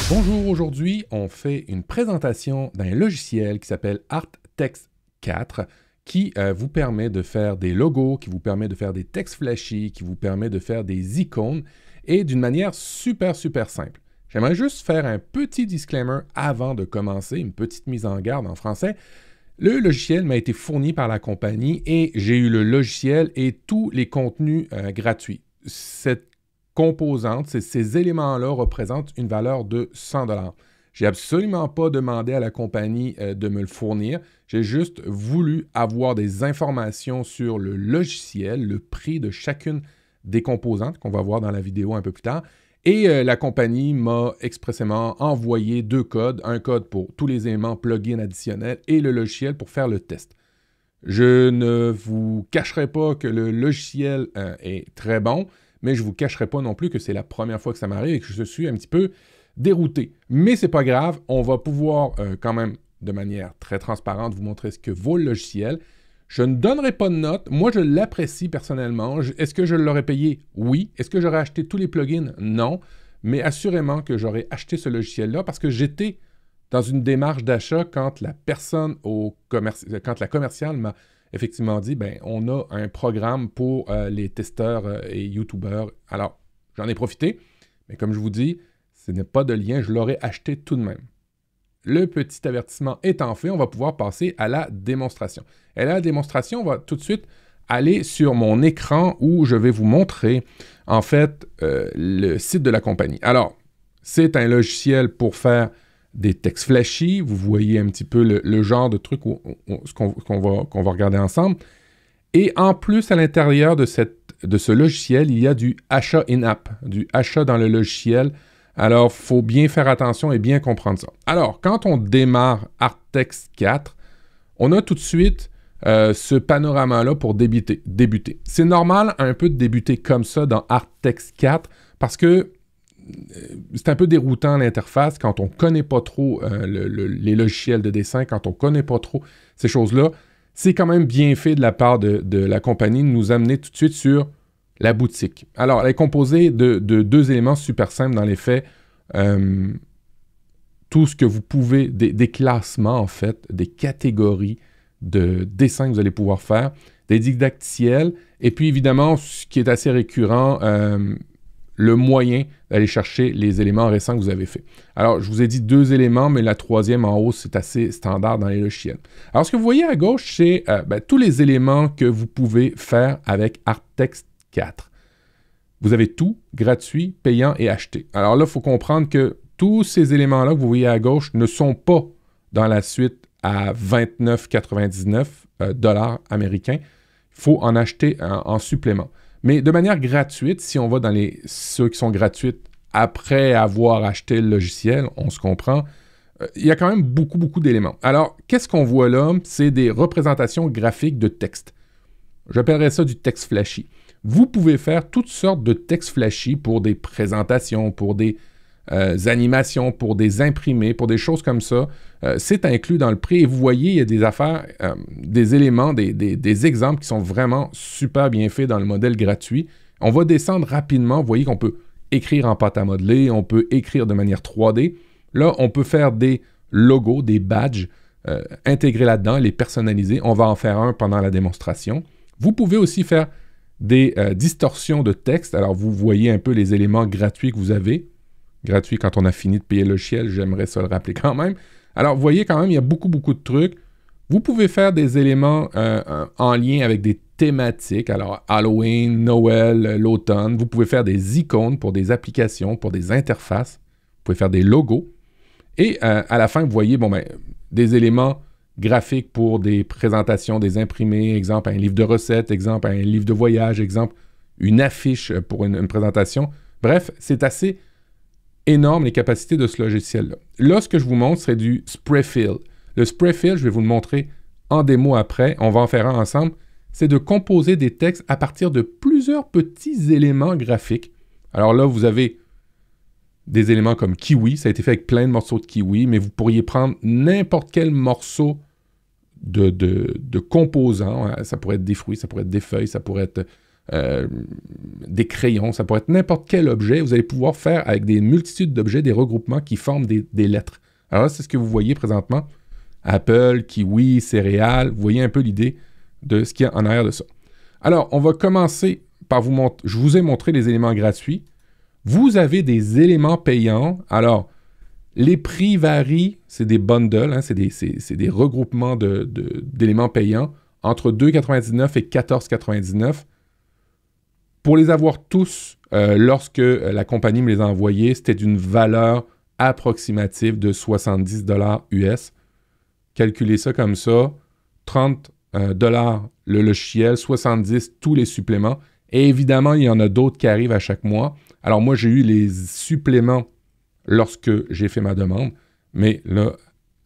Bonjour, aujourd'hui, on fait une présentation d'un logiciel qui s'appelle ArtText 4 qui vous permet de faire des logos, qui vous permet de faire des textes flashy, qui vous permet de faire des icônes et d'une manière super simple. J'aimerais juste faire un petit disclaimer avant de commencer, une petite mise en garde en français. Le logiciel m'a été fourni par la compagnie et j'ai eu le logiciel et tous les contenus gratuits. Cette composante, ces éléments-là représentent une valeur de 100 $. J'ai absolument pas demandé à la compagnie de me le fournir. J'ai juste voulu avoir des informations sur le logiciel, le prix de chacune des composantes qu'on va voir dans la vidéo un peu plus tard. Et la compagnie m'a expressément envoyé 2 codes, un code pour tous les éléments plugins additionnels et le logiciel pour faire le test. Je ne vous cacherai pas que le logiciel est très bon, mais je ne vous cacherai pas non plus que c'est la première fois que ça m'arrive et que je suis un petit peu dérouté. Mais c'est pas grave, on va pouvoir quand même de manière très transparente vous montrer ce que vaut le logiciel. Je ne donnerai pas de note. Moi, je l'apprécie personnellement. Est-ce que je l'aurais payé? Oui. Est-ce que j'aurais acheté tous les plugins? Non. Mais assurément que j'aurais acheté ce logiciel-là parce que j'étais dans une démarche d'achat quand la personne quand la commerciale m'a effectivement dit, ben, on a un programme pour les testeurs et YouTubeurs. Alors, j'en ai profité. Mais comme je vous dis, ce n'est pas de lien. Je l'aurais acheté tout de même. Le petit avertissement étant fait, on va pouvoir passer à la démonstration. Et à la démonstration, on va tout de suite aller sur mon écran où je vais vous montrer, en fait, le site de la compagnie. Alors, c'est un logiciel pour faire des textes flashy. Vous voyez un petit peu le genre de truc qu'on va regarder ensemble. Et en plus, à l'intérieur de ce logiciel, il y a du achat in-app, du achat dans le logiciel. Alors, il faut bien faire attention et bien comprendre ça. Alors, quand on démarre ArtText 4, on a tout de suite ce panorama-là pour débuter. C'est normal un peu de débuter comme ça dans ArtText 4 parce que c'est un peu déroutant l'interface quand on ne connaît pas trop les logiciels de dessin, quand on ne connaît pas trop ces choses-là. C'est quand même bien fait de la part de la compagnie de nous amener tout de suite sur la boutique. Alors, elle est composée de 2 éléments super simples dans les faits. Tout ce que vous pouvez, des classements en fait, des catégories de dessins que vous allez pouvoir faire, des didacticiels, et puis évidemment, ce qui est assez récurrent, le moyen d'aller chercher les éléments récents que vous avez faits. Alors, je vous ai dit 2 éléments, mais la 3e en haut, c'est assez standard dans les logiciels. Alors, ce que vous voyez à gauche, c'est tous les éléments que vous pouvez faire avec ArtText 4. Vous avez tout, gratuit, payant et acheté. Alors là, il faut comprendre que tous ces éléments-là que vous voyez à gauche ne sont pas dans la suite à 29,99 $ américains. Il faut en acheter en supplément. Mais de manière gratuite, si on va dans ceux qui sont gratuits après avoir acheté le logiciel, on se comprend, il y a quand même beaucoup d'éléments. Alors, qu'est-ce qu'on voit là? C'est des représentations graphiques de texte. J'appellerais ça du texte flashy. Vous pouvez faire toutes sortes de textes flashy pour des présentations, pour des animations, pour des imprimés, pour des choses comme ça. C'est inclus dans le prix et vous voyez, il y a des affaires, des éléments, des exemples qui sont vraiment super bien faits dans le modèle gratuit. On va descendre rapidement. Vous voyez qu'on peut écrire en pâte à modeler, on peut écrire de manière 3D. Là, on peut faire des logos, des badges intégrés là-dedans, les personnaliser. On va en faire un pendant la démonstration. Vous pouvez aussi faire des distorsions de texte. Alors, vous voyez un peu les éléments gratuits que vous avez. Gratuit quand on a fini de payer le logiciel, j'aimerais ça le rappeler quand même. Alors, vous voyez quand même, il y a beaucoup de trucs. Vous pouvez faire des éléments en lien avec des thématiques. Alors, Halloween, Noël, l'automne. Vous pouvez faire des icônes pour des applications, pour des interfaces. Vous pouvez faire des logos. Et à la fin, vous voyez des éléments graphiques pour des présentations, des imprimés, exemple un livre de recettes, exemple un livre de voyage, exemple une affiche pour une présentation. Bref, c'est assez énorme les capacités de ce logiciel-là. Là, ce que je vous montre, c'est du spray fill. Le spray fill, je vais vous le montrer en démo après. On va en faire un ensemble. C'est de composer des textes à partir de plusieurs petits éléments graphiques. Alors là, vous avez des éléments comme kiwi. Ça a été fait avec plein de morceaux de kiwi, mais vous pourriez prendre n'importe quel morceau de composants. Ça pourrait être des fruits, ça pourrait être des feuilles, ça pourrait être des crayons, ça pourrait être n'importe quel objet. Vous allez pouvoir faire avec des multitudes d'objets des regroupements qui forment des lettres. Alors là, c'est ce que vous voyez présentement. Apple, Kiwi, céréales. Vous voyez un peu l'idée de ce qu'il y a en arrière de ça. Alors, on va commencer par vous montrer. Je vous ai montré les éléments gratuits. Vous avez des éléments payants. Alors, les prix varient. C'est des bundles, hein, c'est des regroupements d'éléments payants entre 2,99 et 14,99. Pour les avoir tous, lorsque la compagnie me les a envoyés, c'était d'une valeur approximative de 70 $ US. Calculez ça comme ça, 30 $ le logiciel, 70 tous les suppléments. Et évidemment, il y en a d'autres qui arrivent à chaque mois. Alors moi, j'ai eu les suppléments lorsque j'ai fait ma demande, mais là,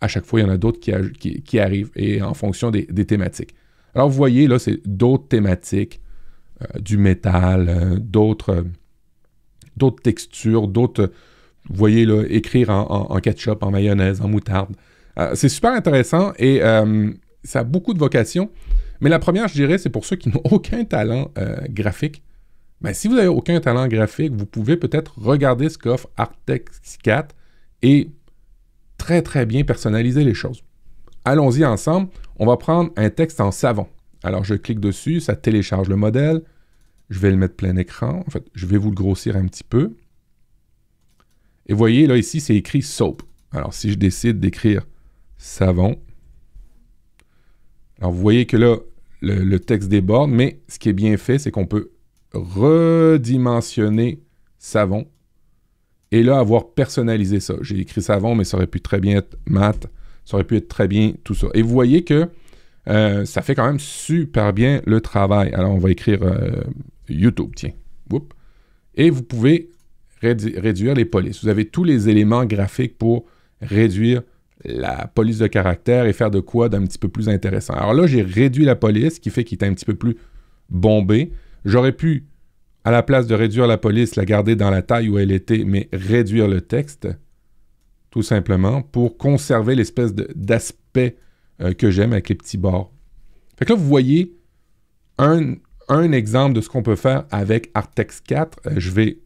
à chaque fois, il y en a d'autres qui arrivent et en fonction des thématiques. Alors vous voyez, là, c'est d'autres thématiques, du métal, d'autres textures, d'autres, vous voyez, là, écrire en ketchup, en mayonnaise, en moutarde. C'est super intéressant et ça a beaucoup de vocations. Mais la première, je dirais, c'est pour ceux qui n'ont aucun talent graphique. Ben, si vous n'avez aucun talent graphique, vous pouvez peut-être regarder ce qu'offre ArtText 4 et très, très bien personnaliser les choses. Allons-y ensemble. On va prendre un texte en savon. Alors, je clique dessus, ça télécharge le modèle. Je vais le mettre plein écran. En fait, je vais vous le grossir un petit peu. Et vous voyez, là, ici, c'est écrit « soap ». Alors, si je décide d'écrire « savon », alors vous voyez que là, le texte déborde, mais ce qui est bien fait, c'est qu'on peut redimensionner savon et là, avoir personnalisé ça. J'ai écrit savon, mais ça aurait pu très bien être mat, ça aurait pu être très bien tout ça. Et vous voyez que ça fait quand même super bien le travail. Alors, on va écrire YouTube, tiens. Oups. Et vous pouvez réduire les polices. Vous avez tous les éléments graphiques pour réduire la police de caractère et faire de quoi d'un petit peu plus intéressant. Alors là, j'ai réduit la police, ce qui fait qu'il est un petit peu plus bombé. J'aurais pu, à la place de réduire la police, la garder dans la taille où elle était, mais réduire le texte, tout simplement, pour conserver l'espèce d'aspect que j'aime avec les petits bords. Fait que là, vous voyez un exemple de ce qu'on peut faire avec ArtText 4. Je vais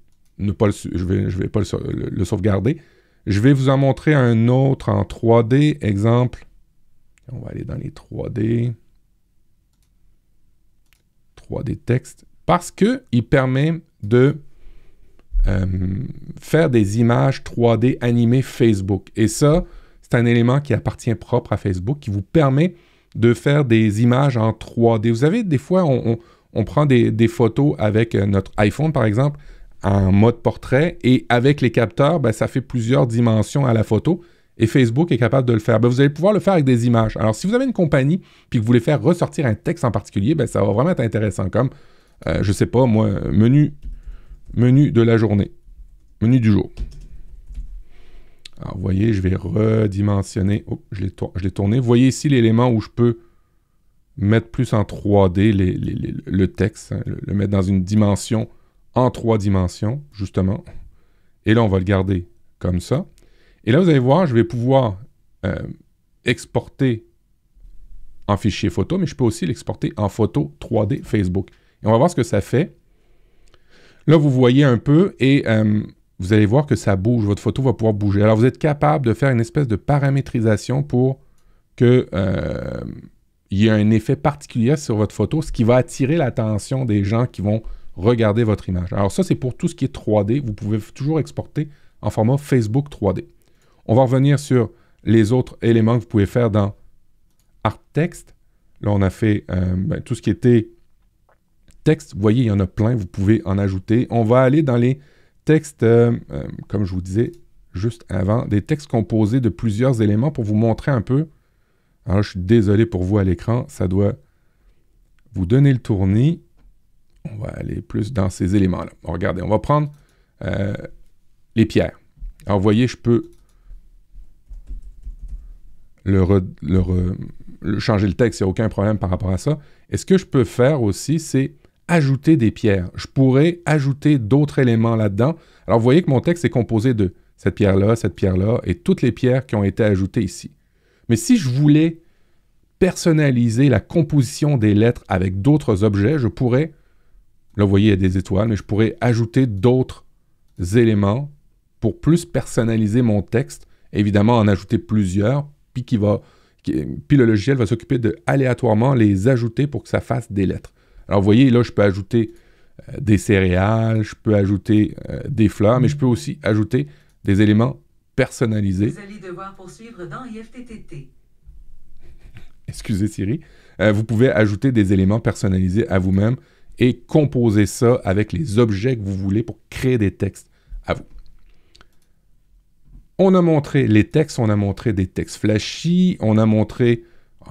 pas le sauvegarder. Je vais vous en montrer un autre en 3D. Exemple, on va aller dans les 3D. 3D texte. Parce qu'il permet de faire des images 3D animées Facebook. Et ça, c'est un élément qui appartient propre à Facebook, qui vous permet de faire des images en 3D. Vous savez, des fois, on prend des photos avec notre iPhone, par exemple, en mode portrait, et avec les capteurs, ben, ça fait plusieurs dimensions à la photo, et Facebook est capable de le faire. Ben, vous allez pouvoir le faire avec des images. Alors, si vous avez une compagnie, puis que vous voulez faire ressortir un texte en particulier, ben, ça va vraiment être intéressant, comme, je sais pas, moi, menu de la journée, menu du jour. Alors, vous voyez, je vais redimensionner, oh, je l'ai tourné. Vous voyez ici l'élément où je peux mettre plus en 3D le texte, hein, le mettre dans une dimension en 3 dimensions, justement. Et là, on va le garder comme ça. Et là, vous allez voir, je vais pouvoir exporter en fichier photo, mais je peux aussi l'exporter en photo 3D Facebook. Et on va voir ce que ça fait. Là, vous voyez un peu et vous allez voir que ça bouge. Votre photo va pouvoir bouger. Alors, vous êtes capable de faire une espèce de paramétrisation pour que il y ait un effet particulier sur votre photo, ce qui va attirer l'attention des gens qui vont regarder votre image. Alors ça, c'est pour tout ce qui est 3D. Vous pouvez toujours exporter en format Facebook 3D. On va revenir sur les autres éléments que vous pouvez faire dans ArtText. Là, on a fait tout ce qui était texte. Vous voyez, il y en a plein. Vous pouvez en ajouter. On va aller dans les textes, comme je vous disais juste avant, des textes composés de plusieurs éléments pour vous montrer un peu. Alors, je suis désolé pour vous à l'écran. Ça doit vous donner le tournis. On va aller plus dans ces éléments-là. Regardez, on va prendre les pierres. Alors, vous voyez, je peux changer le texte, il n'y a aucun problème par rapport à ça. Et ce que je peux faire aussi, c'est ajouter des pierres. Je pourrais ajouter d'autres éléments là-dedans. Alors, vous voyez que mon texte est composé de cette pierre-là et toutes les pierres qui ont été ajoutées ici. Mais si je voulais personnaliser la composition des lettres avec d'autres objets, je pourrais Là, vous voyez, il y a des étoiles, mais je pourrais ajouter d'autres éléments pour plus personnaliser mon texte. Évidemment, en ajouter plusieurs, puis le logiciel va s'occuper de aléatoirement les ajouter pour que ça fasse des lettres. Alors, vous voyez, là, je peux ajouter des céréales, je peux ajouter des fleurs, mais je peux aussi ajouter des éléments personnalisés. Vous allez devoir poursuivre dans IFTTT. Excusez Siri. Vous pouvez ajouter des éléments personnalisés à vous-même et composer ça avec les objets que vous voulez pour créer des textes à vous. On a montré les textes, on a montré des textes flashy, on a montré...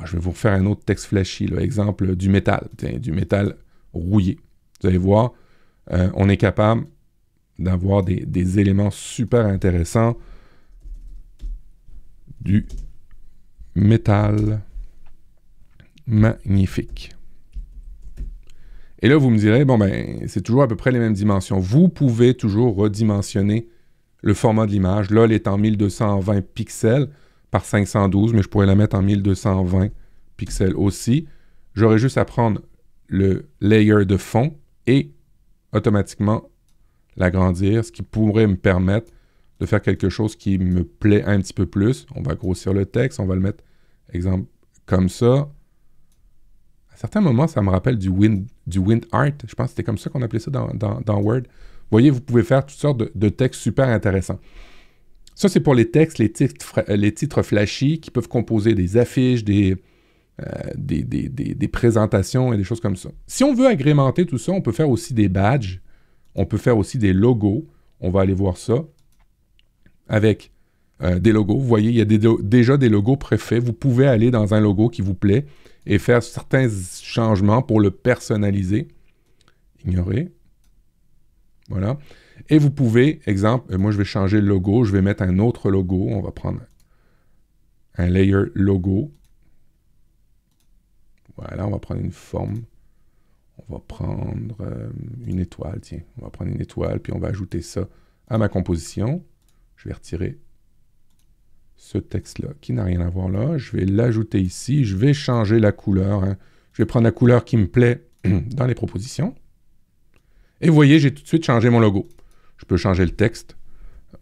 je vais vous refaire un autre texte flashy, là, exemple du métal, du métal rouillé. Vous allez voir, on est capable d'avoir des éléments super intéressants. Du métal magnifique. Et là, vous me direz, bon, ben, c'est toujours à peu près les mêmes dimensions. Vous pouvez toujours redimensionner le format de l'image. Là, elle est en 1220 pixels par 512, mais je pourrais la mettre en 1220 pixels aussi. J'aurais juste à prendre le layer de fond et automatiquement l'agrandir, ce qui pourrait me permettre de faire quelque chose qui me plaît un petit peu plus. On va grossir le texte, on va le mettre, exemple, comme ça. À certains moments, ça me rappelle du WinArt. Je pense que c'était comme ça qu'on appelait ça dans Word. Vous voyez, vous pouvez faire toutes sortes de textes super intéressants. Ça, c'est pour les textes, les titres flashy qui peuvent composer des affiches, des présentations et des choses comme ça. Si on veut agrémenter tout ça, on peut faire aussi des badges. On peut faire aussi des logos. On va aller voir ça avec des logos. Vous voyez, il y a déjà des logos préfaits. Vous pouvez aller dans un logo qui vous plaît et faire certains changements pour le personnaliser. Ignorer. Voilà. Et vous pouvez, exemple, moi je vais changer le logo, je vais mettre un autre logo. On va prendre un layer logo. Voilà, on va prendre une forme. On va prendre une étoile, tiens. On va prendre une étoile, puis on va ajouter ça à ma composition. Je vais retirer ce texte-là qui n'a rien à voir là. Je vais l'ajouter ici. Je vais changer la couleur. Je vais prendre la couleur qui me plaît dans les propositions. Et vous voyez, j'ai tout de suite changé mon logo. Je peux changer le texte.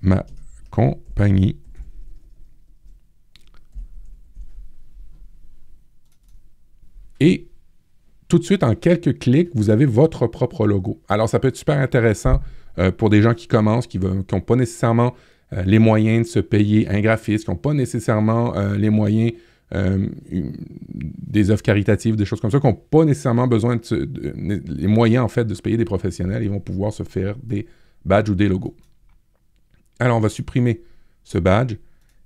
Ma compagnie. Et tout de suite, en quelques clics, vous avez votre propre logo. Alors, ça peut être super intéressant pour des gens qui commencent, qui n'ont pas nécessairement les moyens de se payer un graphiste, qui n'ont pas nécessairement les moyens des œuvres caritatives, des choses comme ça, qui n'ont pas nécessairement besoin les moyens, en fait, de se payer des professionnels. Ils vont pouvoir se faire des badges ou des logos. Alors, on va supprimer ce badge.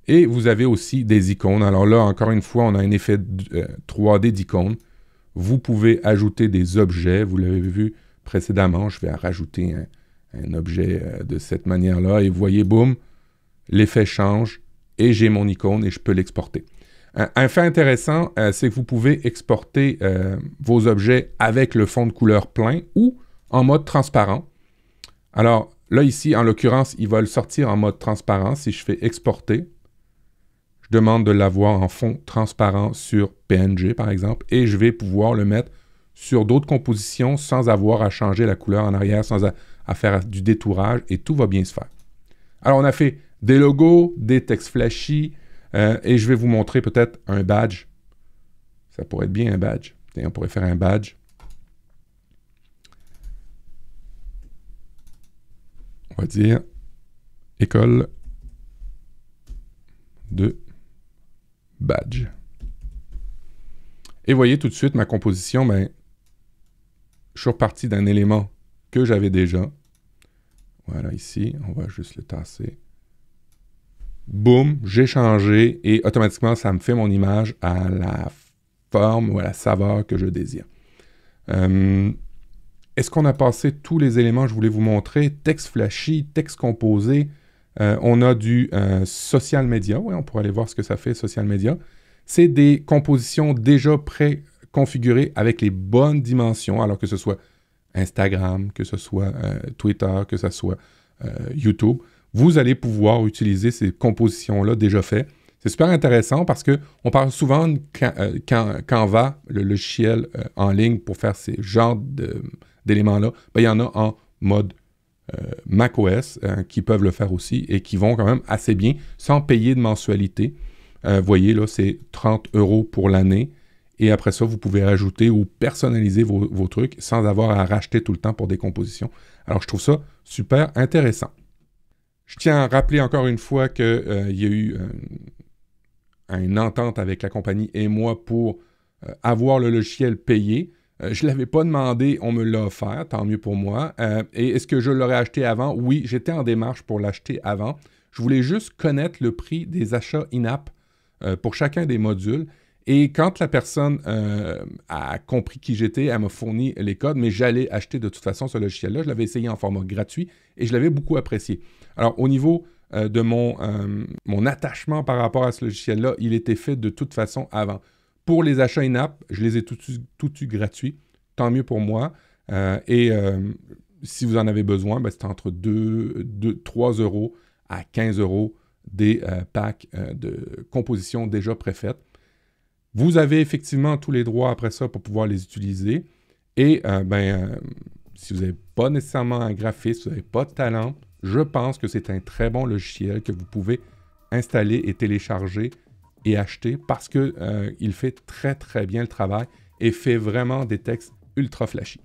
Et vous avez aussi des icônes. Alors là, encore une fois, on a un effet 3D d'icônes. Vous pouvez ajouter des objets. Vous l'avez vu précédemment. Je vais rajouter un objet de cette manière-là. Et vous voyez, boum, l'effet change. Et j'ai mon icône et je peux l'exporter. Un fait intéressant, c'est que vous pouvez exporter vos objets avec le fond de couleur plein ou en mode transparent. Alors là, ici, en l'occurrence, il va le sortir en mode transparent. Si je fais exporter, je demande de l'avoir en fond transparent sur PNG, par exemple, et je vais pouvoir le mettre sur d'autres compositions sans avoir à changer la couleur en arrière, sans à faire du détourage, et tout va bien se faire. Alors, on a fait des logos, des textes flashy, et je vais vous montrer peut-être un badge. Ça pourrait être bien un badge. Et on pourrait faire un badge. On va dire école de badge. Et vous voyez tout de suite ma composition, ben, je suis reparti d'un élément que j'avais déjà. Voilà, ici, on va juste le tasser. Boum, j'ai changé et automatiquement, ça me fait mon image à la forme ou à la saveur que je désire. Est-ce qu'on a passé tous les éléments que je voulais vous montrer? Texte flashy, texte composé. On a du social media. Oui, on pourrait aller voir ce que ça fait, social media. C'est des compositions déjà préconfigurées avec les bonnes dimensions, alors que ce soit Instagram, que ce soit Twitter, que ce soit YouTube. Vous allez pouvoir utiliser ces compositions-là déjà faites. C'est super intéressant parce qu'on parle souvent de Canva, le logiciel en ligne pour faire ces genres d'éléments-là, ben, il y en a en mode macOS qui peuvent le faire aussi et qui vont quand même assez bien sans payer de mensualité. Vous voyez, là, c'est 30 € pour l'année. Et après ça, vous pouvez rajouter ou personnaliser vos trucs sans avoir à racheter tout le temps pour des compositions. Alors, je trouve ça super intéressant. Je tiens à rappeler encore une fois qu'il y a eu une entente avec la compagnie et moi pour avoir le logiciel payé. Je ne l'avais pas demandé, on me l'a offert, tant mieux pour moi. Et est-ce que je l'aurais acheté avant? Oui, j'étais en démarche pour l'acheter avant. Je voulais juste connaître le prix des achats in-app pour chacun des modules. Et quand la personne a compris qui j'étais, elle m'a fourni les codes, mais j'allais acheter de toute façon ce logiciel-là. Je l'avais essayé en format gratuit et je l'avais beaucoup apprécié. Alors, au niveau de mon attachement par rapport à ce logiciel-là, il était fait de toute façon avant. Pour les achats in-app, je les ai tout eu gratuits. Tant mieux pour moi. Si vous en avez besoin, ben, c'est entre 3 € à 15 € des packs de composition déjà préfaites. Vous avez effectivement tous les droits après ça pour pouvoir les utiliser. Et si vous n'avez pas nécessairement un graphiste, si vous n'avez pas de talent, je pense que c'est un très bon logiciel que vous pouvez installer et télécharger et acheter parce qu'il fait très très bien le travail et fait vraiment des textes ultra flashy.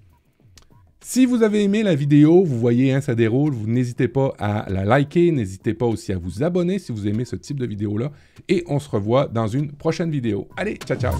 Si vous avez aimé la vidéo, vous voyez, hein, ça déroule, vous n'hésitez pas à la liker, n'hésitez pas aussi à vous abonner si vous aimez ce type de vidéo-là. Et on se revoit dans une prochaine vidéo. Allez, ciao, ciao!